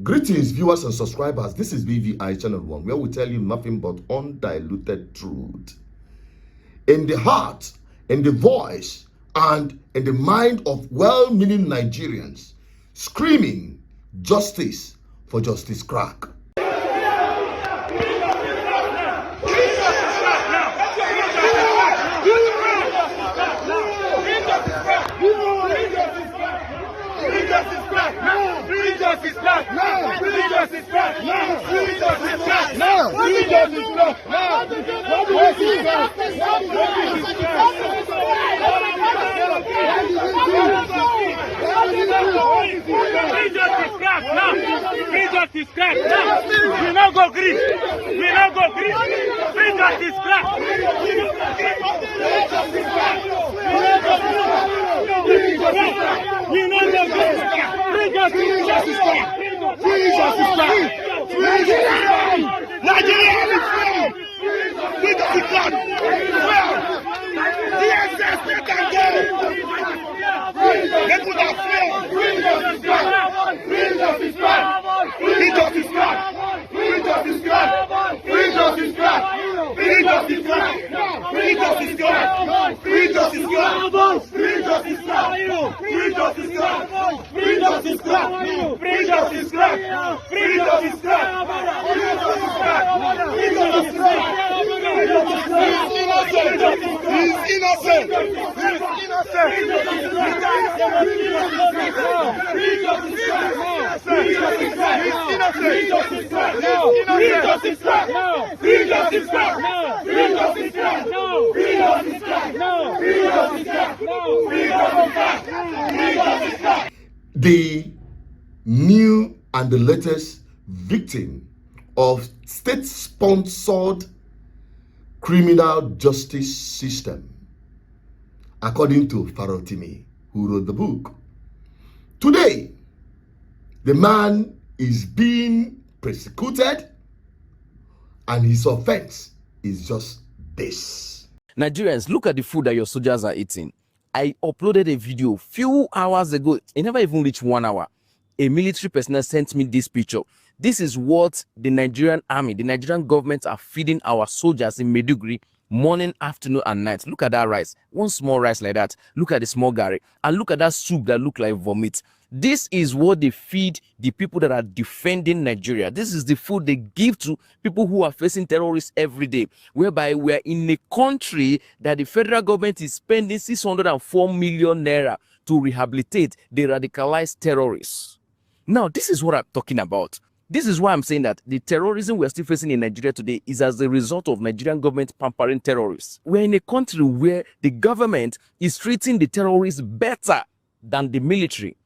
Greetings, viewers and subscribers. This is BVI Channel 1, where we tell you nothing but undiluted truth. In the heart, in the voice, and in the mind of well-meaning Nigerians, screaming justice for Justice Crack. We now go green. We now go green. Free justice crack. We now go green. Free justice crack. Free justice crack. Free justice crack. Nigeria is free. Free justice crack. The excess they can get. People are free. Free justice crack. Free justice crack. Free justice crack. Free justice crack. Free justice crack. Free justice crack. Free justice crack. Free justice crack. Free justice crack. Free justice crack. Free justice crack. Free justice crack. Free justice crack. Free justice crack. Free justice crack. He's innocent. He's innocent. The new and the latest victim of state-sponsored criminal justice system, according to Farotimi, who wrote the book. Today, the man is being persecuted, and his offense is just this. Nigerians, look at the food that your soldiers are eating. I uploaded a video few hours ago. It never even reached 1 hour. A military personnel sent me this picture. This is what the Nigerian army, the Nigerian government are feeding our soldiers in Maiduguri morning, afternoon, and night. Look at that rice. One small rice like that. Look at the small gari. And look at that soup that look like vomit. This is what they feed the people that are defending Nigeria. This is the food they give to people who are facing terrorists every day, whereby we are in a country that the federal government is spending 604 million naira to rehabilitate the radicalized terrorists. Now, this is what I'm talking about. This is why I'm saying that the terrorism we're still facing in Nigeria today is as a result of Nigerian government pampering terrorists. We're in a country where the government is treating the terrorists better than the military.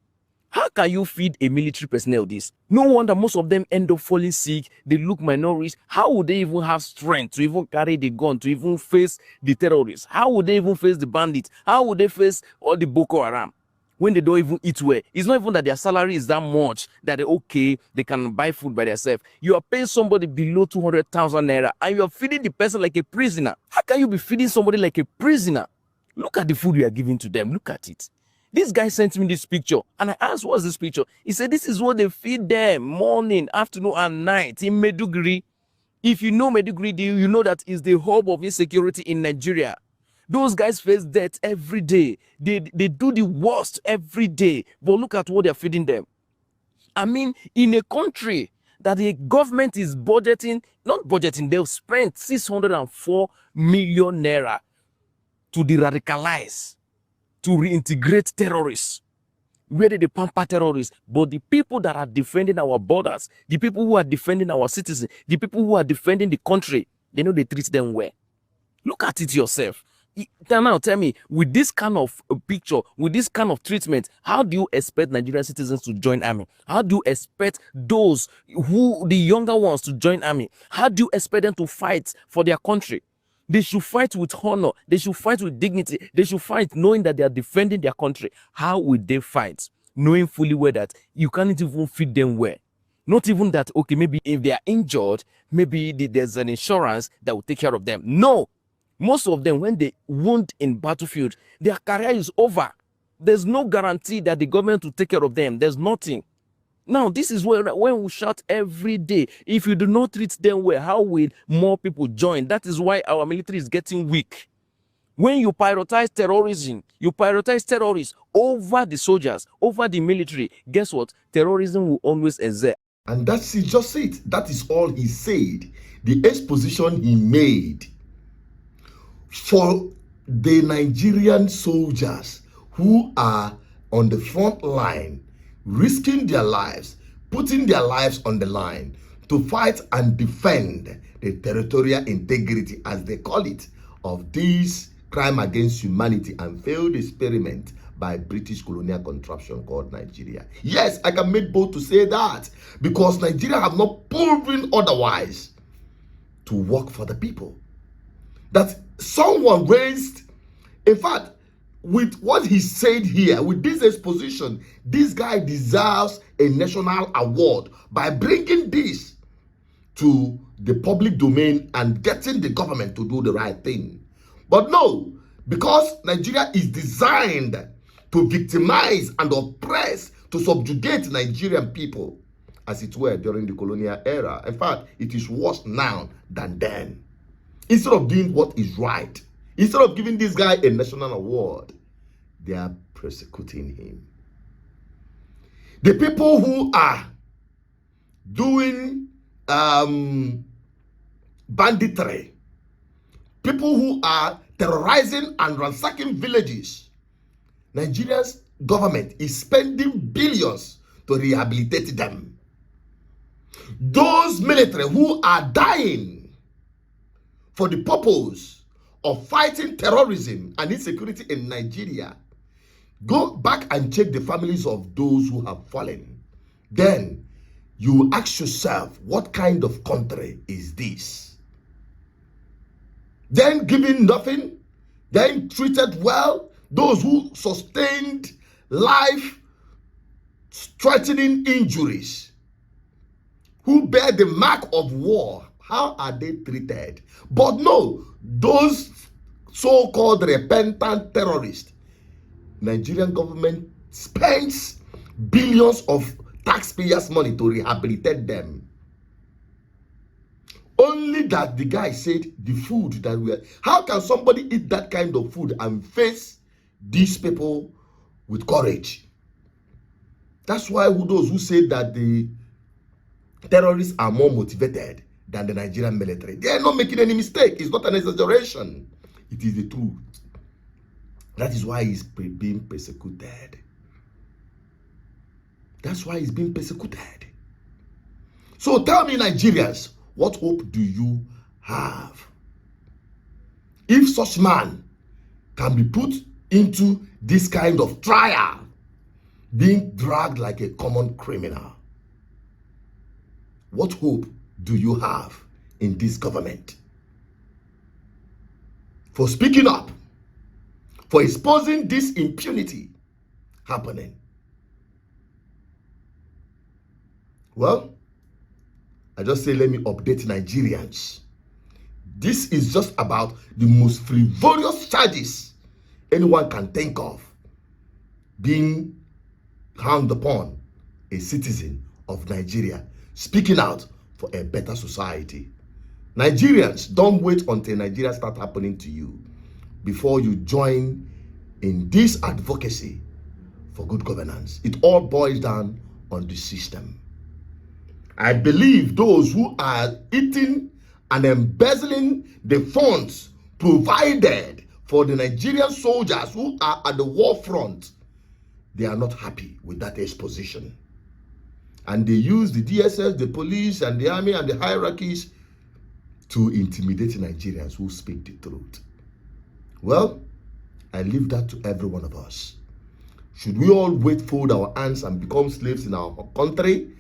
How can you feed a military personnel this? No wonder most of them end up falling sick. They look malnourished. How would they even have strength to even carry the gun, to even face the terrorists? How would they even face the bandits? How would they face all the Boko Haram when they don't even eat well? It's not even that their salary is that much that they can buy food by themselves. You are paying somebody below 200,000 naira and you are feeding the person like a prisoner. How can you be feeding somebody like a prisoner? Look at the food you are giving to them. Look at it. This guy sent me this picture and I asked, what's this picture? He said, this is what they feed them morning, afternoon, and night in Maiduguri. If you know Maiduguri, you know that is the hub of insecurity in Nigeria. Those guys face death every day. They do the worst every day. But look at what they're feeding them. I mean, in a country that the government is they've spent 604 million naira to de-radicalize, to reintegrate terrorists. Where did they pamper terrorists? But the people that are defending our borders, the people who are defending our citizens, the people who are defending the country, they know they treat them well. Look at it yourself. Now tell me, with this kind of picture, with this kind of treatment, how do you expect Nigerian citizens to join army? How do you expect those the younger ones to join army? How do you expect them to fight for their country? They should fight with honor. They should fight with dignity. They should fight knowing that they are defending their country. How would they fight? Knowing fully well that you can't even feed them well. Not even that, okay, maybe if they are injured, maybe there's an insurance that will take care of them. No. Most of them, when they wound in battlefield, their career is over. There's no guarantee that the government will take care of them. There's nothing. Now, this is where when we shout every day, if you do not treat them well, how will more people join? That is why our military is getting weak. When you prioritize terrorism, you prioritize terrorists over the soldiers, over the military, guess what? Terrorism will always exist. And that's just it. That is all he said. The exposition he made for the Nigerian soldiers who are on the front line, risking their lives, putting their lives on the line to fight and defend the territorial integrity, as they call it, of this crime against humanity and failed experiment by British colonial contraption called Nigeria. Yes, I can make bold to say that, because Nigeria have not proven otherwise to work for the people. That someone raised, in fact, with what he said here, with this exposition, this guy deserves a national award by bringing this to the public domain and getting the government to do the right thing. But no, because Nigeria is designed to victimize and oppress, to subjugate Nigerian people, as it were during the colonial era. In fact, it is worse now than then. Instead of doing what is right, instead of giving this guy a national award, they are persecuting him. The people who are doing banditry, people who are terrorizing and ransacking villages, Nigeria's government is spending billions to rehabilitate them. Those military who are dying for the purpose of fighting terrorism and insecurity in Nigeria, go back and check the families of those who have fallen. Then you ask yourself, what kind of country is this? Then giving nothing, then treated well those who sustained life-threatening injuries, who bear the mark of war. How are they treated? But no, those so-called repentant terrorists, Nigerian government spends billions of taxpayers' money to rehabilitate them. Only that the guy said the food that we are, how can somebody eat that kind of food and face these people with courage? That's why those who say that the terrorists are more motivated than the Nigerian military, they are not making any mistake. It's not an exaggeration. It is the truth. That is why he's being persecuted. That's why he's being persecuted. So tell me, Nigerians, what hope do you have? If such man can be put into this kind of trial, being dragged like a common criminal, what hope do you have in this government? For speaking up, for exposing this impunity happening. Well, I just say, let me update Nigerians. This is just about the most frivolous charges anyone can think of being hanged upon a citizen of Nigeria, speaking out for a better society. Nigerians, don't wait until Nigeria starts happening to you before you join in this advocacy for good governance. It all boils down on the system. I believe those who are eating and embezzling the funds provided for the Nigerian soldiers who are at the war front, they are not happy with that exposition. And they use the DSS, the police, and the army, and the hierarchies to intimidate Nigerians who speak the truth. Well, I leave that to every one of us. Should we all wait, fold our hands, and become slaves in our country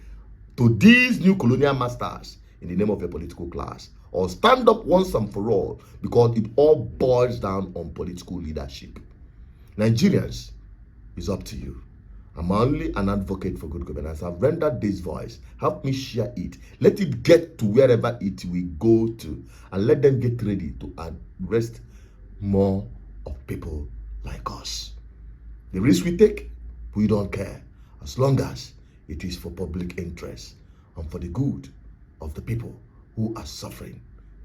to these new colonial masters in the name of a political class? Or stand up once and for all, because it all boils down on political leadership? Nigerians, it's up to you. I'm only an advocate for good governance. I've rendered this voice. Help me share it. Let it get to wherever it will go to. And let them get ready to arrest more of people like us. The risk we take, we don't care. As long as it is for public interest and for the good of the people who are suffering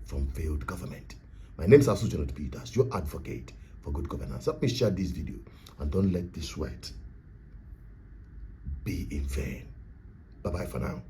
from failed government. My name is Asujanot Peters, your advocate for good governance. Help me share this video and don't let the sweat be in vain. Bye-bye for now.